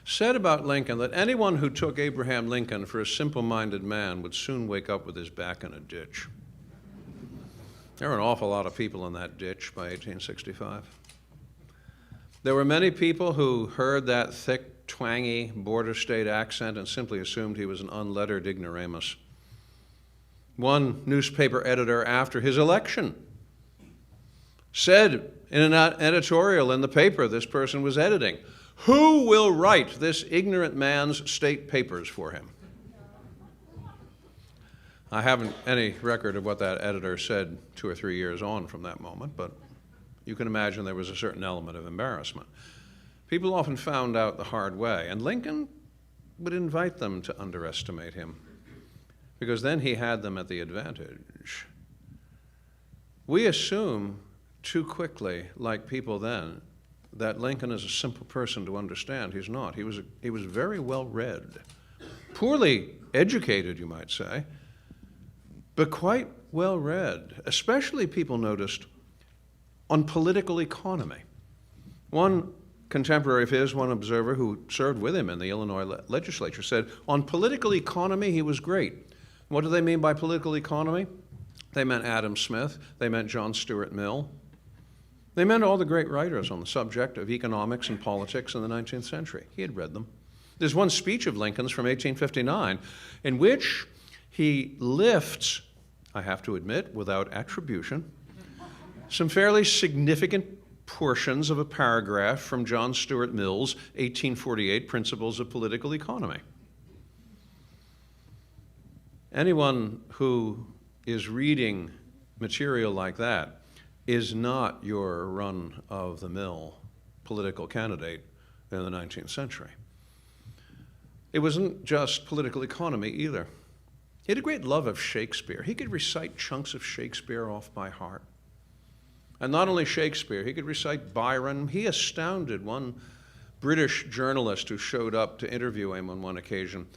Speaker 3: said about Lincoln that anyone who took Abraham Lincoln for a simple-minded man would soon wake up with his back in a ditch. There were an awful lot of people in that ditch by 1865. There were many people who heard that thick, twangy border state accent and simply assumed he was an unlettered ignoramus. One newspaper editor after his election said in an editorial in the paper this person was editing, "Who will write this ignorant man's state papers for him?" I haven't any record of what that editor said 2 or 3 years on from that moment, but you can imagine there was a certain element of embarrassment. People often found out the hard way, and Lincoln would invite them to underestimate him, because then he had them at the advantage. We assume too quickly, like people then, that Lincoln is a simple person to understand. He's not. He was very well read, poorly educated, you might say, but quite well read. Especially people noticed on political economy. One contemporary of his, one observer who served with him in the Illinois legislature, said on political economy he was great. What do they mean by political economy? They meant Adam Smith. They meant John Stuart Mill. They meant all the great writers on the subject of economics and politics in the 19th century. He had read them. There's one speech of Lincoln's from 1859 in which he lifts, I have to admit, without attribution, some fairly significant portions of a paragraph from John Stuart Mill's 1848 Principles of Political Economy. Anyone who is reading material like that is not your run-of-the-mill political candidate in the 19th century. It wasn't just political economy either. He had a great love of Shakespeare. He could recite chunks of Shakespeare off by heart. And not only Shakespeare, he could recite Byron. He astounded one British journalist who showed up to interview him on one occasion.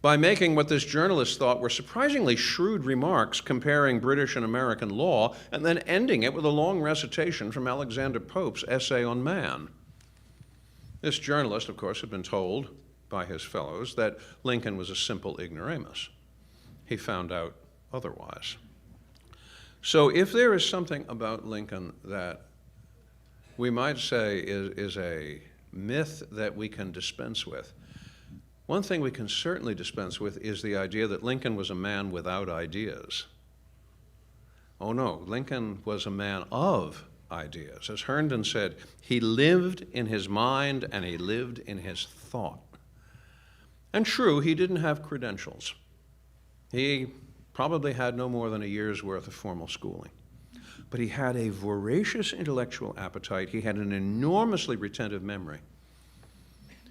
Speaker 3: by making what this journalist thought were surprisingly shrewd remarks comparing British and American law, and then ending it with a long recitation from Alexander Pope's Essay on Man. This journalist, of course, had been told by his fellows that Lincoln was a simple ignoramus. He found out otherwise. So if there is something about Lincoln that we might say is a myth that we can dispense with, one thing we can certainly dispense with is the idea that Lincoln was a man without ideas. Oh no, Lincoln was a man of ideas. As Herndon said, he lived in his mind and he lived in his thought. And true, he didn't have credentials. He probably had no more than a year's worth of formal schooling. But he had a voracious intellectual appetite. He had an enormously retentive memory.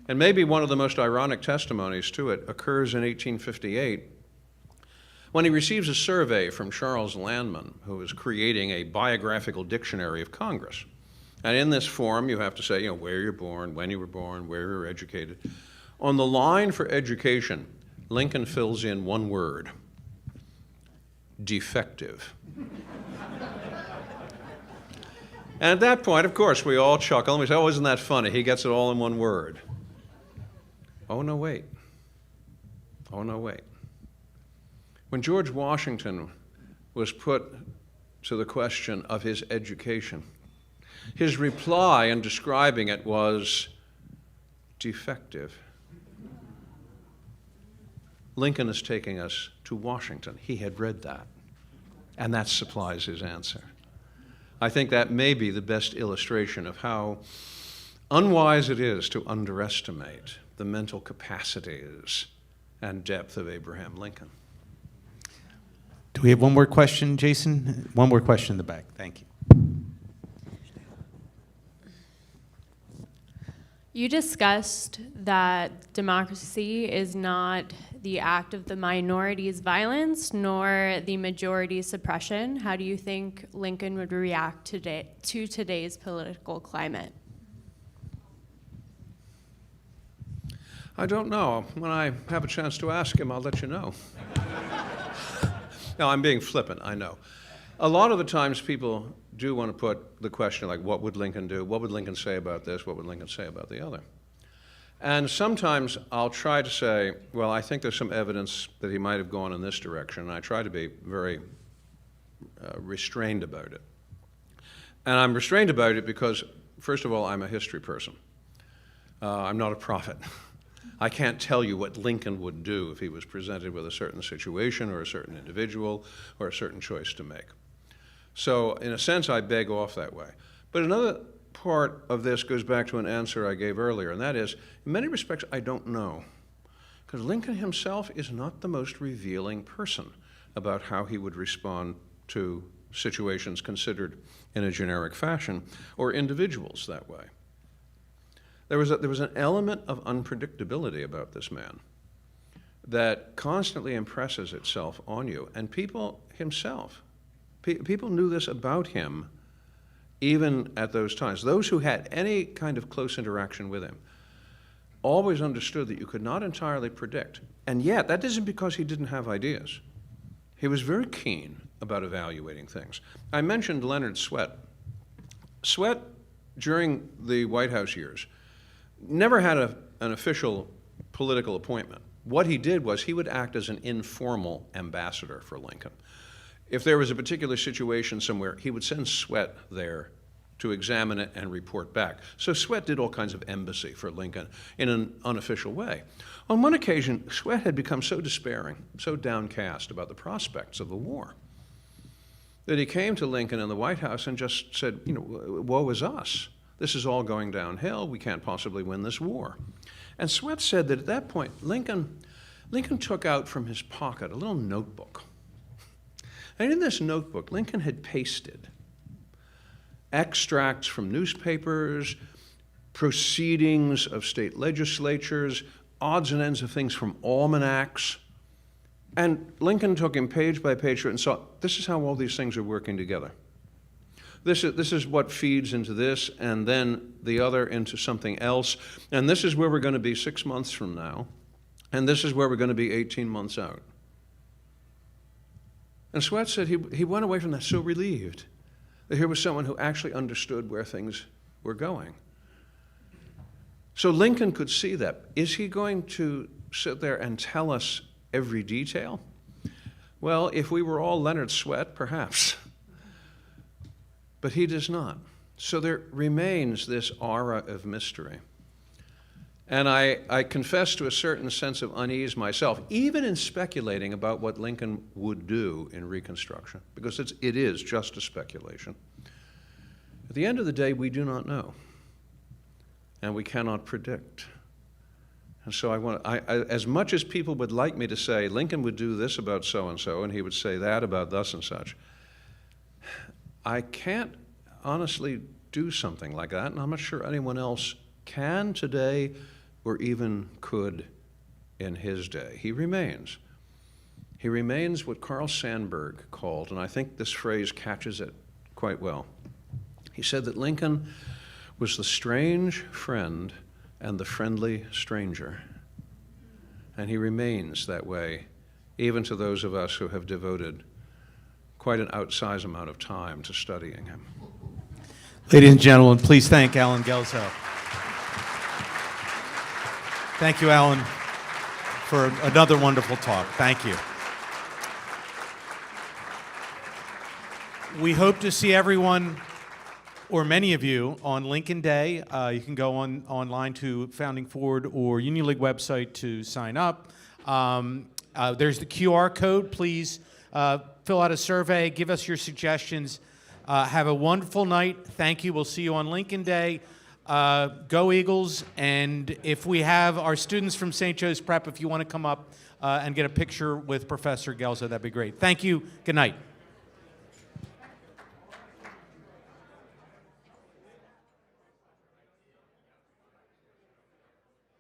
Speaker 3: And maybe one of the most ironic testimonies to it occurs in 1858 when he receives a survey from Charles Landman, who is creating a biographical dictionary of Congress. And in this form, you have to say, where you're born, when you were born, where you were educated. On the line for education, Lincoln fills in one word: defective. And at that point, of course, we all chuckle and we say, oh, isn't that funny? He gets it all in one word. Oh, no, wait. Oh, no, wait. When George Washington was put to the question of his education, his reply in describing it was defective. Lincoln is taking us to Washington. He had read that, and that supplies his answer. I think that may be the best illustration of how unwise it is to underestimate the mental capacities and depth of Abraham Lincoln.
Speaker 1: Do we have one more question, Jason? One more question in the back. Thank you.
Speaker 7: You discussed that democracy is not the act of the minority's violence nor the majority's suppression. How do you think Lincoln would react to today's political climate?
Speaker 3: I don't know. When I have a chance to ask him, I'll let you know. No, I'm being flippant, I know. A lot of the times people do want to put the question like, what would Lincoln do? What would Lincoln say about this? What would Lincoln say about the other? And sometimes I'll try to say, well, I think there's some evidence that he might have gone in this direction, and I try to be very restrained about it. And I'm restrained about it because, first of all, I'm a history person. I'm not a prophet. I can't tell you what Lincoln would do if he was presented with a certain situation or a certain individual or a certain choice to make. So in a sense, I beg off that way. But another part of this goes back to an answer I gave earlier, and that is, in many respects, I don't know. Because Lincoln himself is not the most revealing person about how he would respond to situations considered in a generic fashion, or individuals that way. There was an element of unpredictability about this man that constantly impresses itself on you. And people knew this about him even at those times. Those who had any kind of close interaction with him always understood that you could not entirely predict. And yet, that isn't because he didn't have ideas. He was very keen about evaluating things. I mentioned Leonard Swett. Swett, during the White House years, never had an official political appointment. What he did was he would act as an informal ambassador for Lincoln. If there was a particular situation somewhere, he would send Swett there to examine it and report back. So Swett did all kinds of embassy for Lincoln in an unofficial way. On one occasion, Swett had become so despairing, so downcast about the prospects of the war, that he came to Lincoln in the White House and just said, woe is us. This is all going downhill. We can't possibly win this war. And Swett said that at that point, Lincoln took out from his pocket a little notebook. And in this notebook, Lincoln had pasted extracts from newspapers, proceedings of state legislatures, odds and ends of things from almanacs. And Lincoln took him page by page and saw, this is how all these things are working together. This is what feeds into this, and then the other into something else. And this is where we're going to be 6 months from now. And this is where we're going to be 18 months out. And Sweat said he went away from that so relieved that here was someone who actually understood where things were going. So Lincoln could see that. Is he going to sit there and tell us every detail? Well, if we were all Leonard Sweat, perhaps. But he does not. So there remains this aura of mystery. And I confess to a certain sense of unease myself, even in speculating about what Lincoln would do in Reconstruction, because it is just a speculation. At the end of the day, we do not know, and we cannot predict. And so as much as people would like me to say, Lincoln would do this about so-and-so, and he would say that about thus and such, I can't honestly do something like that, and I'm not sure anyone else can today or even could in his day. He remains. He remains what Carl Sandburg called, and I think this phrase catches it quite well. He said that Lincoln was the strange friend and the friendly stranger. And he remains that way, even to those of us who have devoted quite an outsized amount of time to studying him.
Speaker 1: Ladies and gentlemen, please thank Alan Guelzo. Thank you, Alan, for another wonderful talk. Thank you. We hope to see everyone, or many of you, on Lincoln Day. You can go online to Founding Forward or Union League website to sign up. There's the QR code. Please fill out a survey. Give us your suggestions. Have a wonderful night. Thank you. We'll see you on Lincoln Day. Go Eagles. And if we have our students from St. Joe's Prep, if you want to come up and get a picture with Professor Guelzo, that'd be great. Thank you. Good night.